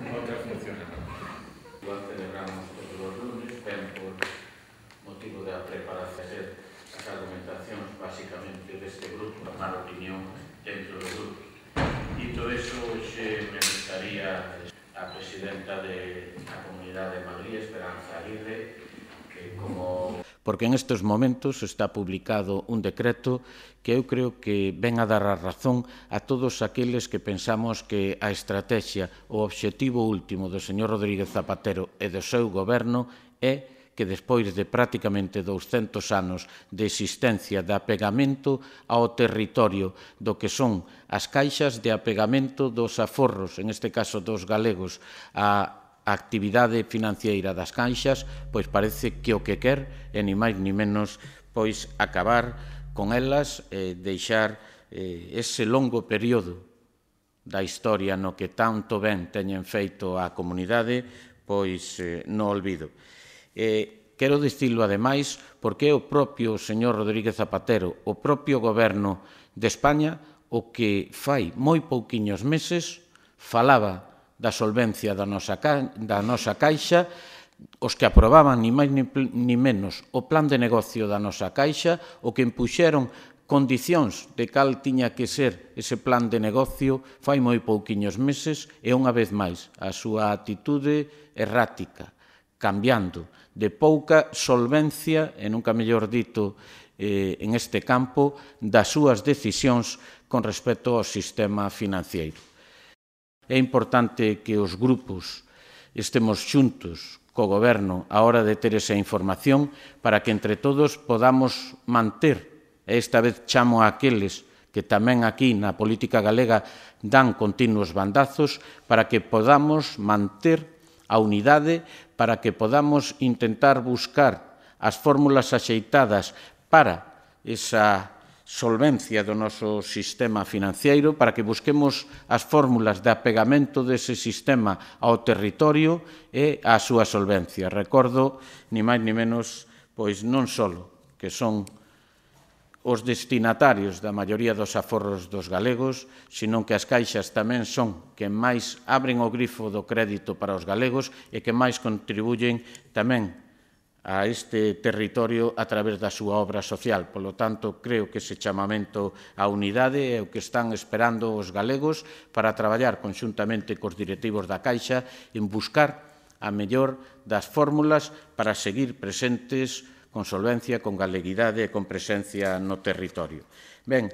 Outra funciona. Igual celebramos todos os lunes, ben por motivo da preparación as argumentacións basicamente deste grupo, tomar opinión dentro do grupo. Dito eso, hoxe me gustaría a presidenta da Comunidade de Madrid, Esperanza Aguirre, que como... Porque en estes momentos está publicado un decreto que eu creo que ven a dar a razón a todos aqueles que pensamos que a estrategia, o obxectivo último do señor Rodríguez Zapatero e do seu goberno é que despois de prácticamente 200 anos de existencia de apegamento ao territorio do que son as caixas de apegamento dos aforros, en este caso dos galegos, a actividade financiera das caixas, pois parece que o que quer é ni máis ni menos pois acabar con elas e deixar ese longo período da historia no que tanto ben teñen feito a comunidade pois no olvido. Quero dicilo ademais porque é o propio señor Rodríguez Zapatero, o propio goberno de España, o que fai moi pouquiños meses falaba da solvencia da nosa caixa, os que aprobaban ni máis ni menos o plan de negocio da nosa caixa, o que impuxeron condicións de cal tiña que ser ese plan de negocio fai moi pouquiños meses e unha vez máis a súa actitude errática, cambiando de pouca solvencia, e nunca mellor dito en este campo, das súas decisións con respecto ao sistema financiero. É importante que os grupos estemos xuntos co goberno á hora de ter esa información para que entre todos podamos manter, e esta vez chamo a aqueles que tamén aquí na política galega dan continuos bandazos, para que podamos manter a unidade, para que podamos intentar buscar as fórmulas axeitadas para esa solvencia do noso sistema financiero, para que busquemos as fórmulas de apegamento dese sistema ao territorio e á súa solvencia. Recordo, ni máis ni menos, pois non só que son os destinatarios da maioría dos aforros dos galegos, senón que as caixas tamén son que máis abren o grifo do crédito para os galegos e que máis contribuyen tamén a este territorio a través da súa obra social. Polo tanto, creo que ese chamamento á unidade é o que están esperando os galegos para traballar conxuntamente cos directivos da Caixa en buscar a mellor das fórmulas para seguir presentes con solvencia, con galeguidade e con presencia no territorio. Ben,